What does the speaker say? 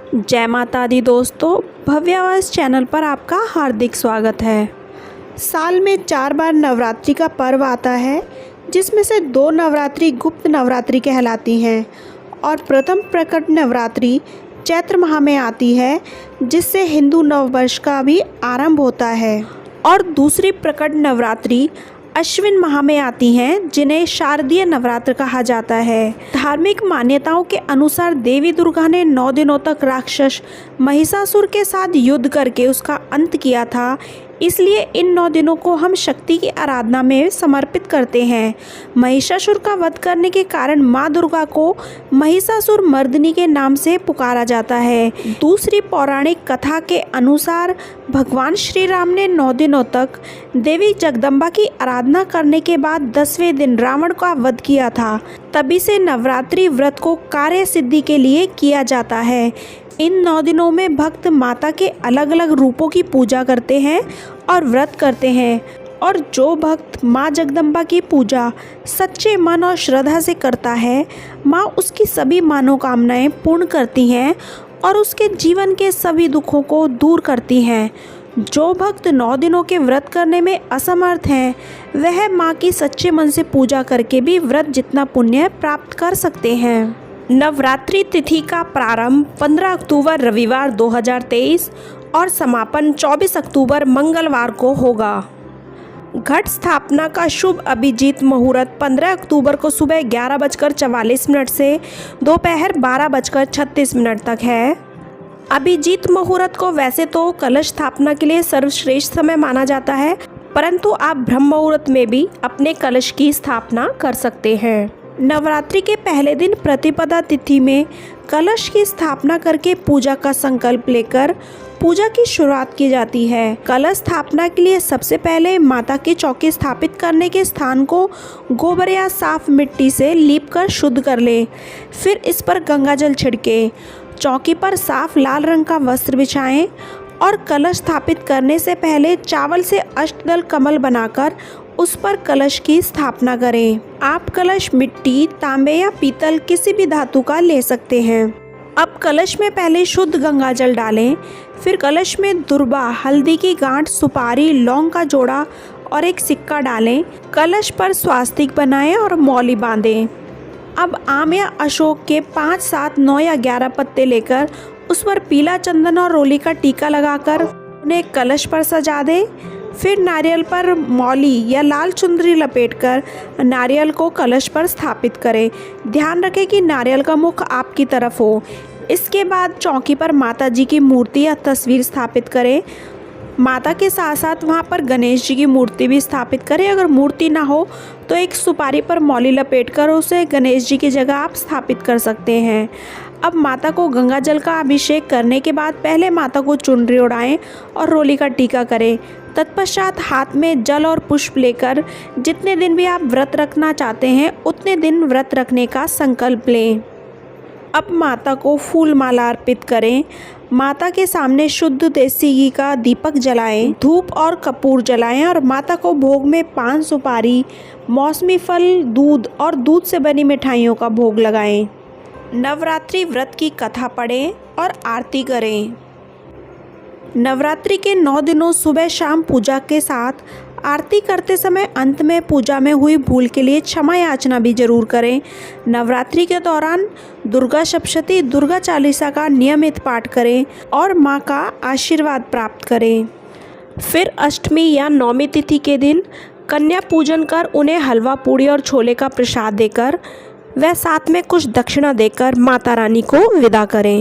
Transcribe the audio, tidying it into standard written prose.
जय माता दी दोस्तों, भव्य आवाज़ चैनल पर आपका हार्दिक स्वागत है। साल में 4 बार नवरात्रि का पर्व आता है, जिसमें से 2 नवरात्रि गुप्त नवरात्रि कहलाती हैं और प्रथम प्रकट नवरात्रि चैत्र माह में आती है, जिससे हिंदू नववर्ष का भी आरंभ होता है, और दूसरी प्रकट नवरात्रि अश्विन माह में आती हैं, जिन्हें शारदीय नवरात्र कहा जाता है। धार्मिक मान्यताओं के अनुसार देवी दुर्गा ने 9 दिनों तक राक्षस महिषासुर के साथ युद्ध करके उसका अंत किया था, इसलिए इन 9 दिनों को हम शक्ति की आराधना में समर्पित करते हैं। महिषासुर का वध करने के कारण माँ दुर्गा को महिषासुर मर्दिनी के नाम से पुकारा जाता है। दूसरी पौराणिक कथा के अनुसार भगवान श्री राम ने 9 दिनों तक देवी जगदम्बा की आराधना करने के बाद 10वें दिन रावण का वध किया था। तभी से नवरात्रि व्रत को कार्य सिद्धि के लिए किया जाता है। इन 9 दिनों में भक्त माता के अलग अलग रूपों की पूजा करते हैं और व्रत करते हैं, और जो भक्त माँ जगदम्बा की पूजा सच्चे मन और श्रद्धा से करता है, माँ उसकी सभी मनोकामनाएं पूर्ण करती हैं और उसके जीवन के सभी दुखों को दूर करती हैं। जो भक्त 9 दिनों के व्रत करने में असमर्थ हैं, वह माँ की सच्चे मन से पूजा करके भी व्रत जितना पुण्य प्राप्त कर सकते हैं। नवरात्रि तिथि का प्रारंभ 15 अक्टूबर रविवार 2023 और समापन 24 अक्टूबर मंगलवार को होगा। घट स्थापना का शुभ अभिजीत मुहूर्त 15 अक्टूबर को सुबह 11:44 से दोपहर 12:36 तक है। अभिजीत मुहूर्त को वैसे तो कलश स्थापना के लिए सर्वश्रेष्ठ समय माना जाता है, परंतु आप ब्रह्म मुहूर्त में भी अपने कलश की स्थापना कर सकते हैं। नवरात्रि के पहले दिन प्रतिपदा तिथि में कलश की स्थापना करके पूजा का संकल्प लेकर पूजा की शुरुआत की जाती है। कलश स्थापना के लिए सबसे पहले माता की चौकी स्थापित करने के स्थान को गोबर या साफ मिट्टी से लीपकर शुद्ध कर लें। फिर इस पर गंगा जल छिड़के, चौकी पर साफ लाल रंग का वस्त्र बिछाएं और कलश स्थापित करने से पहले चावल से अष्टदल कमल बनाकर उस पर कलश की स्थापना करें। आप कलश मिट्टी, तांबे या पीतल किसी भी धातु का ले सकते हैं। अब कलश में पहले शुद्ध गंगा जल डालें, फिर कलश में दुर्बा, हल्दी की गांठ, सुपारी, लौंग का जोड़ा और एक सिक्का डालें। कलश पर स्वास्तिक बनाएं और मौली बांधें। अब आम या अशोक के 5, 7, 9 या 11 पत्ते लेकर उस पर पीला चंदन और रोली का टीका लगाकर उन्हें कलश पर सजा दें। फिर नारियल पर मौली या लाल चुंदरी लपेटकर नारियल को कलश पर स्थापित करें। ध्यान रखें कि नारियल का मुख आपकी तरफ हो। इसके बाद चौकी पर माता जी की मूर्ति या तस्वीर स्थापित करें। माता के साथ साथ वहाँ पर गणेश जी की मूर्ति भी स्थापित करें। अगर मूर्ति ना हो तो एक सुपारी पर मौली लपेटकर उसे गणेश जी की जगह आप स्थापित कर सकते हैं। अब माता को गंगा जल का अभिषेक करने के बाद पहले माता को चुनरी उड़ाएं और रोली का टीका करें। तत्पश्चात हाथ में जल और पुष्प लेकर जितने दिन भी आप व्रत रखना चाहते हैं उतने दिन व्रत रखने का संकल्प लें। अब माता को फूल माला अर्पित करें। माता के सामने शुद्ध देसी घी का दीपक जलाएं, धूप और कपूर जलाएं और माता को भोग में पान, सुपारी, मौसमी फल, दूध और दूध से बनी मिठाइयों का भोग लगाएं। नवरात्रि व्रत की कथा पढ़ें और आरती करें। नवरात्रि के 9 दिनों सुबह शाम पूजा के साथ आरती करते समय अंत में पूजा में हुई भूल के लिए क्षमा याचना भी जरूर करें। नवरात्रि के दौरान दुर्गा सप्तशती, दुर्गा चालीसा का नियमित पाठ करें और माँ का आशीर्वाद प्राप्त करें। फिर अष्टमी या नौमी तिथि के दिन कन्या पूजन कर उन्हें हलवा, पूड़ी और छोले का प्रसाद देकर व साथ में कुछ दक्षिणा देकर माता रानी को विदा करें।